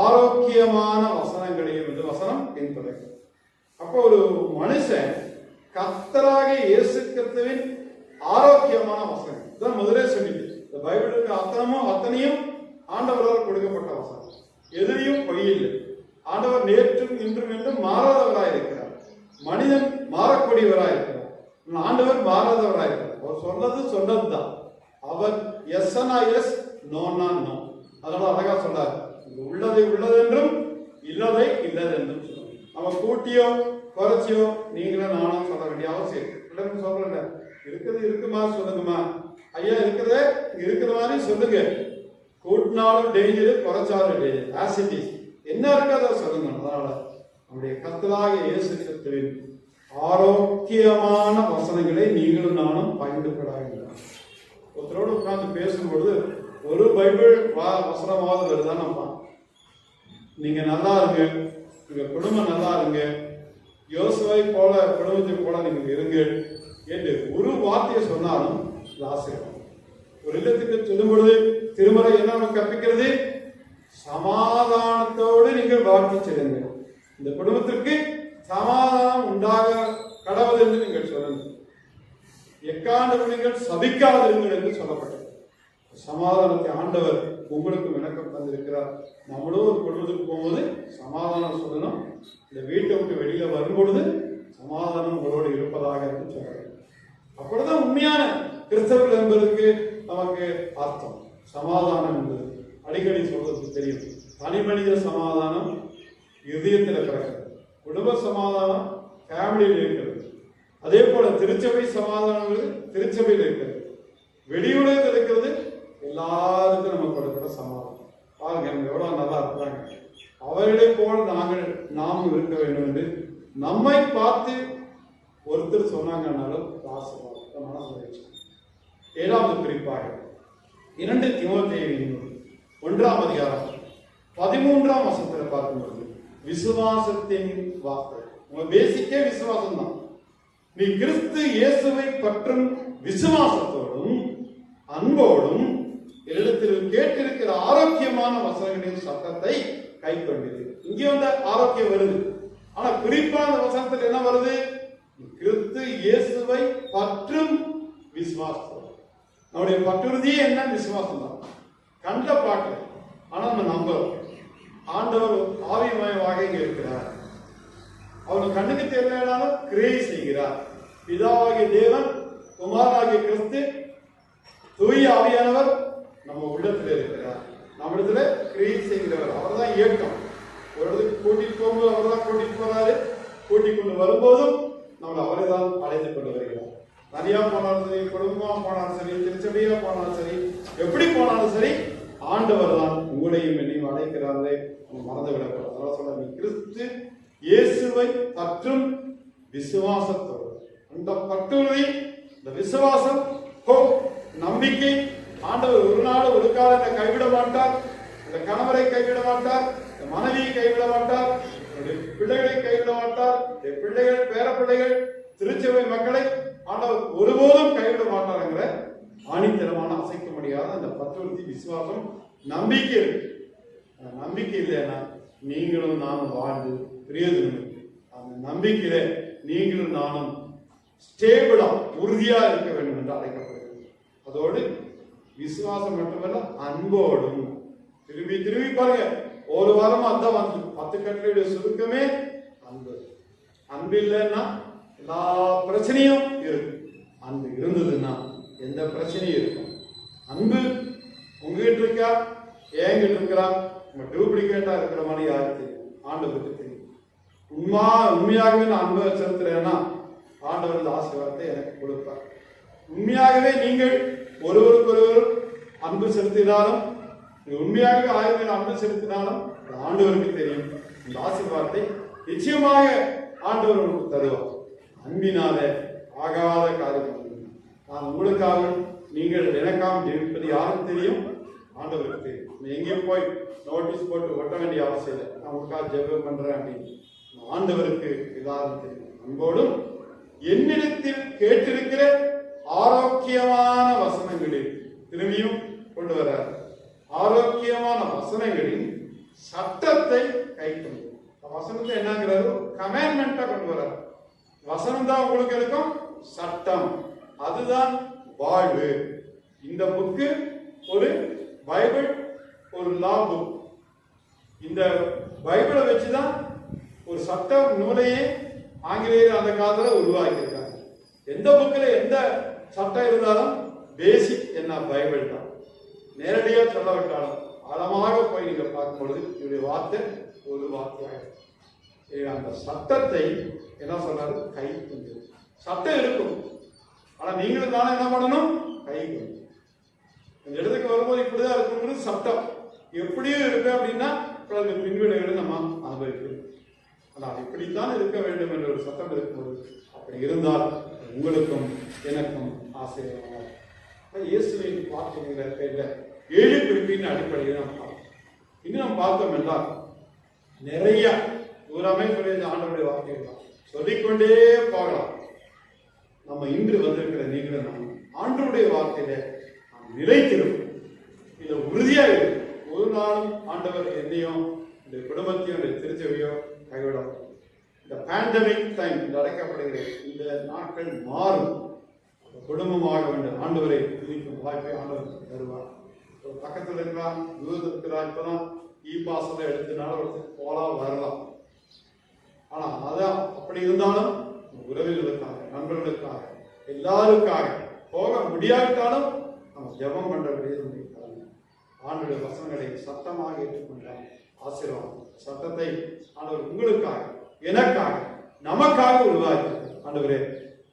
ஆரோக்கியமான வசனங்களையும் என்று வசனம் பின்தொடரும். அப்போ ஒரு மனுஷன் கர்த்தராகிய இயேசு கிறிஸ்துவின் ஆரோக்கியமான வசனம் இதான் முதலே சொல்லிட்டு, இந்த பைபிளுக்கு அத்தனையும் ஆண்டவரால் கொடுக்கப்பட்ட வசனம். எதிரியும் பொய் இல்லை. ஆண்டவர் நேற்றும் இன்றும் என்றும் மாறாதவராய் இருக்கிறார். மனிதன் மாறக்கூடியவராய் இருக்கிறார். ஆண்டவர் மாறாதவராய் இருக்கிறார். அவர் சொன்னதுதான். அவர் எஸ்னா எஸ், நோனா நோ. அதனால அழகா சொல்றாரு, உள்ளதை உள்ளதென்றும் இல்லதை இல்லதென்றும் சொல்லுவோம். நம்ம கூட்டியோ குறைச்சியோ நீங்களும் நானும் சொல்ல வேண்டிய அவசியம் இல்லை. சொல்றேன், இருக்கிறது இருக்குமா சொல்லுங்கம்மா, ஐயா இருக்கிறத இருக்கிற மாதிரி சொல்லுங்க. கூட்டினாலும் டேஞ்சரு, குறைச்சாலும் டேஞ்சர். ஆசிட்டிஸ் என்ன இருக்கு அதை சொல்லுங்க. அதனால நம்முடைய கர்த்தராகிய இயேசு கிறிஸ்துவின் ஆரோக்கியமான வசனங்களை நீங்களும் நானும் பயன்படுத்தப்படாது. ஒருத்தரோடு உட்கார்ந்து பேசும்பொழுது ஒரு பைபிள் வசனமாவது வருதானப்பா, நீங்க நல்லா இருங்க, உங்க குடும்பம் நல்லா இருங்க, யோசுவை போல குடும்பத்தை போல நீங்க இருங்க என்று ஒரு வார்த்தையை சொன்னாலும் ஆசீர்வாதம். ஒரு இல்லத்துக்கு சொல்லும் பொழுது திருமறை என்ன கற்பிக்கிறது? சமாதானத்தோடு நீங்கள் வாழ்க்கை செல்லுங்க, இந்த குடும்பத்திற்கு சமாதானம் உண்டாக கடவுள் என்று நீங்கள் சொல்லுங்கள், எக்காண்டு நீங்கள் சபிக்காதிருங்கள் என்று சொல்லப்பட்டது. சமாதானத்தை ஆண்டவர் உங்களுக்கும் விளக்கம் தந்திருக்கிறார். நம்மளும் ஒரு குடும்பத்துக்கு போகும்போது சமாதானம் சொல்லணும். இந்த வீட்டை விட்டு வெளியில வரும்பொழுது சமாதானம் உங்களோடு இருப்பதாக என்று சொல்றாரு. அப்பொழுதுதான் உண்மையான கிறிஸ்தவர்கள் என்பதற்கு நமக்கு அர்த்தம். சமாதானம் என்பது அடிக்கடி சொல்றதுக்கு தெரியும். தனி மனித சமாதானம் இதயத்தில் பிறக்கிறது, குடும்ப சமாதானம் ஃபேமிலியில் இருக்கிறது. அதே போல திருச்சபை சமாதானம் திருச்சபையில் இருக்கிறது, வெளியுலகத்தில் இருக்கிறது. எல்லாருக்கும் நம்ம கொடுக்கிற சமாதானம் பாருங்க, நம்ம எவ்வளவு நல்லா இருக்கிறாங்க. அவர்களை போல நாமும் இருக்க வேண்டும் என்று நம்மை பார்த்து ஒருத்தர் சொன்னாங்கன்னாலும் மனசு. 7வது குறிப்பாக 2 தீமோத்தேயு 1ஆம் அதிகாரம் 13ஆம் வசனத்தில் பார்க்கும்போது விசுவாசத்தின் வார்த்தை. உங்க பேசிக்கே விசுவாசம் தான். நீ கிறிஸ்து இயேசுவை பற்றும் விசுவாசத்தோடும் அன்போடும் இடத்தில் கேட்டிருக்கிற ஆரோக்கியமான வசனங்களின் சட்டத்தை கை கொண்டது. இங்கே வந்து ஆரோக்கியம் வருது. ஆனா குறிப்பா அந்த வசனத்தில் என்ன வருது? கிறிஸ்து இயேசுவை பற்றும் விசுவாசத்தோடு. நம்முடைய பற்றுறுதியே என்ன? விசுவாசம் தான். கண்ட பாட்டு, ஆனா நம்ம நம்புறோம். ஆண்டவர் ஆவிமயமாக இங்க இருக்கிறார். அவர் கண்ணுக்கு தெரியலனாலும் கிரியை செய்கிறார். பிதாவாகிய தேவன், குமாரனாகிய கிறிஸ்து, தூய ஆவியானவர் நம்ம உள்ளத்தில் இருக்கிறார். நம்மிடத்துல கிரியை செய்கிறவர். அவர் தான் இயக்கம். ஒரு இடத்துக்கு கூட்டிட்டு போகும்போது அவர் தான் கூட்டிட்டு போறாரு. கூட்டிக் கொண்டு வரும்போதும் நம்ம அவரை தான் அழைத்து கொண்டு வருகிறார். தனியா போனாலும் சரி, குடும்பமா போனாலும் சரி, திருச்சபையா போனாலும் சரி, எப்படி போனாலும் சரி, ஆண்டவர் தான் உங்களையும் என்னையும் அழைக்கிறார்களே, மறந்து விடக்கூடாது. அதனால சொல்ல, நீ கிறிஸ்து இயேசுவை பற்றும் விசுவாசத்தோடு. அந்த பற்றுறுதி, இந்த விசுவாசம், நம்பிக்கை. ஆண்டவர் ஒரு நாள் ஒரு காலம் கைவிட மாட்டார். இந்த கணவரை கைவிட மாட்டார், இந்த மனைவியை கைவிட மாட்டார், பிள்ளைகளை கைவிட மாட்டார். பிள்ளைகள், பேர பிள்ளைகள், திருச்சபை மக்களை ஆண்டவர் ஒருபோதும் கைவிட மாட்டாருங்கிற ஆணித்தரமான அசைக்க முடியாத அந்த பற்றுறுதி, விசுவாசம், நம்பிக்கை இருக்கு. நம்பிக்கை இல்லைன்னா நீங்களும் நானும் வாழ்ந்து பிரயோஜனம். அந்த நம்பிக்கையில நீங்களும் நானும் ஸ்டேபிளா உறுதியா இருக்க வேண்டும் என்று அழைக்கப்படுகிறது. அதோடு விசுவாசம் மட்டுமல்ல, அன்போடும். திரும்பி திரும்பி பாருங்க, ஒரு வாரமா அதான் வந்து 10 கட்டளையுடைய சுருக்கமே அன்பு. அன்பு இல்லைன்னா எல்லா பிரச்சனையும் இருக்கு. அன்பு இருந்ததுன்னா எந்த பிரச்சனையும் இருக்கும். அன்பு உங்ககிட்ட இருக்கா, என்கிட்ட இருக்கிறா, உங்க டூப்ளிகேட்டா இருக்கிற மாதிரி யாருக்கு தெரியும்? ஆண்டவருக்கு தெரியும். உண்மையாகவே நான் அன்பை செலுத்துறேன்னா ஆண்டவர் இந்த ஆசீர்வாதத்தை எனக்கு கொடுப்பார். உண்மையாகவே நீங்கள் ஒருவருக்கொருவர் அன்பு செலுத்தினாலும் நீ உண்மையாக ஆயுத அன்பு செலுத்தினாலும் ஆண்டவருக்கு தெரியும். இந்த ஆசீர்வாதத்தை நிச்சயமாக ஆண்டவர் உங்களுக்கு தருவார். அன்பினால ஆகாத காரியம். நான் உங்களுக்காகவும் நீங்கள் எனக்காகவும் ஜெபிப்பது யாருக்கு தெரியும்? ஆண்டவருக்கு தெரியும். நீ எங்கேயும் போய் நோட்டீஸ் போட்டு ஒட்ட வேண்டிய அவசியம் இல்லை. நான் உங்களுக்காக ஜெபம் பண்றேன் அப்படின்னு. ஆண்டவருக்கு எல்லாரும் தெரியும். அன்போடும் என்னிடத்தில் கேட்டிருக்கிற ஆரோக்கியமான வசனங்களில் திரும்பியும் கொண்டு வர ஆரோக்கியமான வசனங்களின் சட்டத்தை கை கொண்டு வசனத்தை என்னங்கிறாரு? கமாண்ட்மெண்டா கொண்டு வர. வசனம் தான் உங்களுக்கு இருக்கும், சட்டம் அதுதான் வாழ்வு. இந்த புக்கு ஒரு பைபிள், ஒரு லா புக். இந்த பைபிளை வச்சுதான் ஒரு சட்ட நூலையே ஆங்கிலேயர் அந்த காலத்துல உருவாக்கியிருக்காங்க. எந்த புக்கில் எந்த சட்டம் இருந்தாலும் பேசிக் என்ன பைபிள் தான். நேரடியாக சொல்ல விட்டாலும் ஆழமாக போய் நீங்க பார்க்கும் பொழுது இவருடைய வார்த்தை ஒரு வார்த்தையாக அந்த சட்டத்தை என்ன சொல்றாரு? கை கொண்டு. சட்டம் இருக்கும், ஆனா நீங்களும் தானே என்ன பண்ணணும்? கை கொண்டு. இந்த இடத்துக்கு வரும்போது இப்படிதான் இருக்கும் சட்டம். எப்படியும் இருக்கு அப்படின்னா பின்விடைகளை நம்ம அனுபவிக்கிறோம். ஆனால் இப்படித்தான் இருக்க வேண்டும் என்ற ஒரு சட்டம் இருக்கும்போது அப்படி இருந்தால் உங்களுக்கும் எனக்கும் ஆசீர்வாதம். இயேசுவின் வார்த்தைங்கிற பேர்ல 7 குறிப்பின் அடிப்படையில் நாம் பார்த்தோம். இன்னும் நாம் பார்த்தோம் என்றால் நிறைய தூரமே சொல்லி ஆண்டவருடைய வார்த்தைகள் தான் சொல்லிக்கொண்டே போகலாம். நம்ம இன்று வந்திருக்கிற நீங்களும் நம்ம ஆண்டவருடைய வார்த்தையில நாம் நிலைத்திருப்போம். இதை உறுதியா இருக்கும். ஒரு நாளும் ஆண்டவர் என்னையும் இந்த குடும்பத்தையும் இந்த திருச்சபையோ கைவிடும். இந்த பேண்டமிக் டைம் இந்த அழைக்கப்படுகிற இந்த நாட்கள் மாறும். குடும்பமாக வேண்டும் ஆண்டவரை துதிக்கும் வாய்ப்பை ஆண்டவர் தருவார். ஒரு பக்கத்தில் இருக்கலாம், தூரத்தில் இருக்கிறார். இப்பதான் பாசத்தை எடுத்தனால ஒருத்தர் போலாம் வரலாம். ஆனா அதான் அப்படி இருந்தாலும் உறவுகளுக்காக, நண்பர்களுக்காக, எல்லாருக்காக போக முடியாவிட்டாலும் நம்ம ஜெபம் பண்ற விடயம் ஆண்டுடைய வசனங்களை சத்தமாக ஏற்றுக்கொண்டார். ஆசீர்வாதம் சத்தத்தை ஆண்டவர் உங்களுக்காக, எனக்காக, நமக்காக உருவாக்கி ஆண்டவரே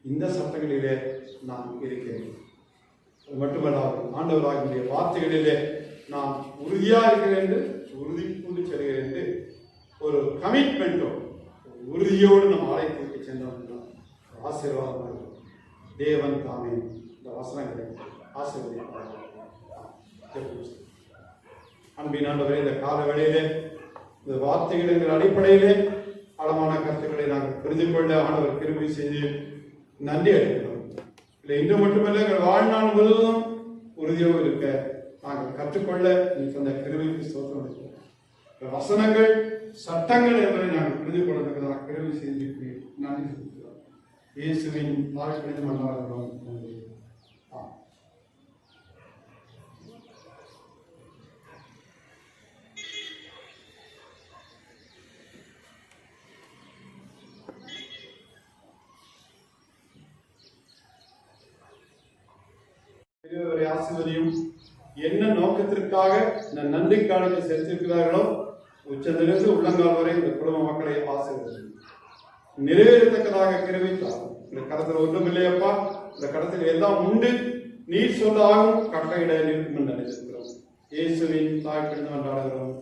இந்த சட்டங்களிலே நான் இருக்கிறேன். அது மட்டுமல்லாமல் ஆண்டவராகிய வார்த்தைகளிலே நான் உறுதியாக இருக்கிறேன் என்று உறுதி கூறி செல்கிறேன் என்று ஒரு கமிட்மெண்டோ உறுதியோடு நம்ம ஆலயத்திற்கு சென்றோம் என்றால் ஆசீர்வாதமாக தேவன் தாமே இந்த வசனங்களை ஆசீர்வதிப்பார். அன்பின் ஆண்டவரே, இந்த கால வேளையிலே இந்த வார்த்தைகள் என்கிற அடிப்படையிலே ஆழமான கருத்துக்களை நாங்கள் புரிந்து கொள்ள ஆண்டவர் கிருபை செய்து நன்றி அளிக்கிறோம். இல்லை இன்னும் மட்டுமல்ல, எங்கள் வாழ்நாள் முழுவதும் உறுதியோடு இருக்க நாங்கள் கற்றுக்கொள்ள நீ சொன்ன கிருபைக்கு ஸ்தோத்திரம் அளிக்கிறோம். வசனங்கள் சட்டங்கள் என்பதை நாங்கள் புரிந்து கொள்வதற்காக கிருபை செய்து நன்றி செலுத்துகிறோம். இயேசுவின் வாழ்க்கை மன்றாடுகிறோம். நன்றி. ஆசிர்வதியும் என்ன நோக்கத்திற்காக நன்றி காலத்தை செலுத்திருக்கிறார்களோ உச்சத்திலிருந்து உள்ளங்கால் வரை இந்த குடும்ப மக்களை ஆசீர்வதியும் நிறைவேறத்தக்கதாக கிருபைத்தார். இந்த கடத்தில் ஒன்றும் இல்லையப்பா, இந்த கடத்தில் எல்லாம் உண்டு, நீர் சொல்ல ஆகும், கட்டளையிட இருக்கும் என்று நினைத்திருக்கிறோம். இயேசுவின் தாய்ப்பிடிந்து கொண்டாடுகிறோம்.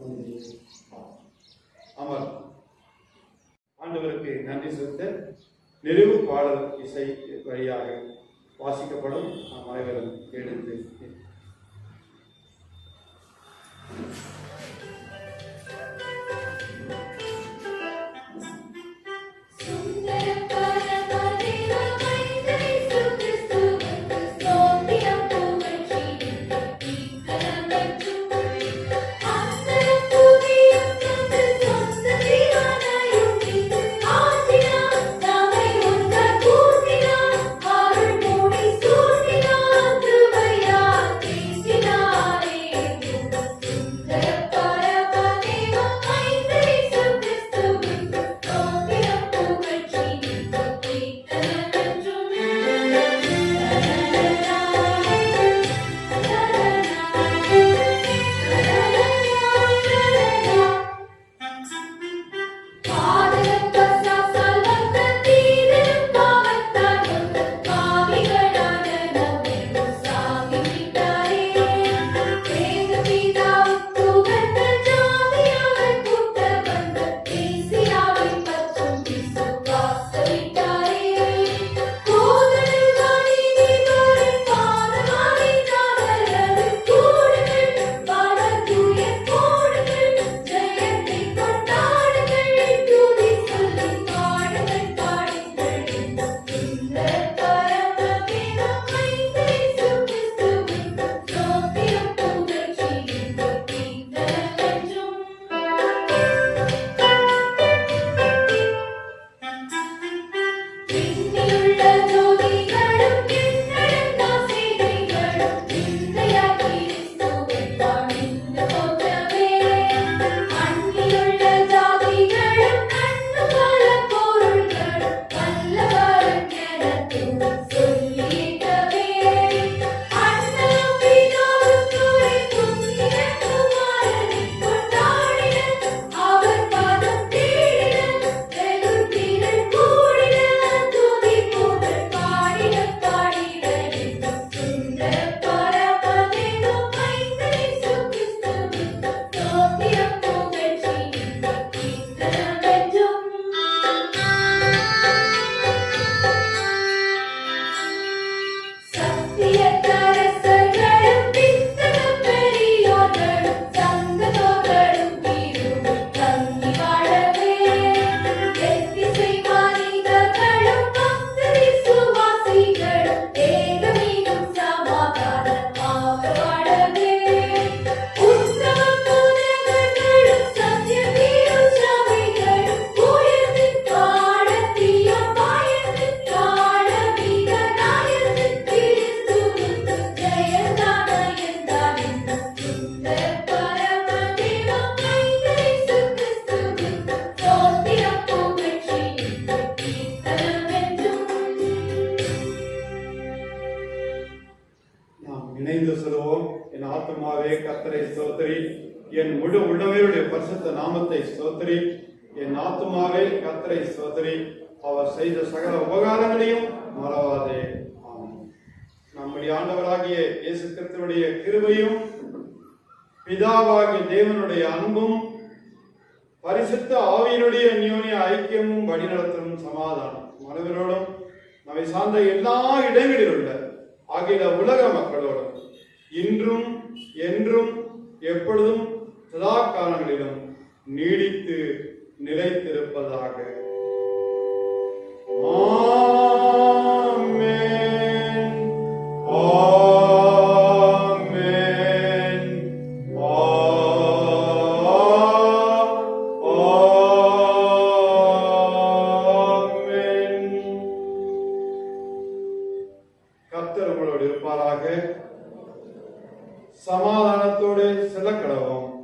அமர் ஆண்டவருக்கு நன்றி செலுத்த நிறைவு பாடல் இசை வழியாக வாசிக்கப்படும். நாம் அனைவரும் எடுத்து Hallelujah. கர்த்தரை ஸ்தோத்திரி. என் முழு உள்ளமையுடைய பரிசுத்த நாமத்தை ஸ்தோத்திரி. என் ஆத்துமாவே கர்த்தரை ஸ்தோத்திரி. அவர் செய்த சகல உபகாரங்களையும் மறவாதே. ஆமென். நம்முடைய ஆண்டவராகிய இயேசு கிறிஸ்துவுடைய கிருபையும் பிதாவாகிய தேவனுடைய அன்பும் பரிசுத்த ஆவியினுடைய அந்யோன்ய ஐக்கியமும் வழிநடத்தலும் சமாதானம் மனவரோடும் நம்மை சார்ந்த எல்லா இடங்களில் உள்ள அகில உலக மக்களோடும் இன்றும் என்றும் எப்பொழுதும் சதா காலங்களிலும் நீடித்து நிலைத்திருப்பதாக. ஆமென். ஆமென். ஆமென். கர்த்தர் உங்களோடு இருப்பாராக. சமாதானத்தோடு செல்ல கடவோம்.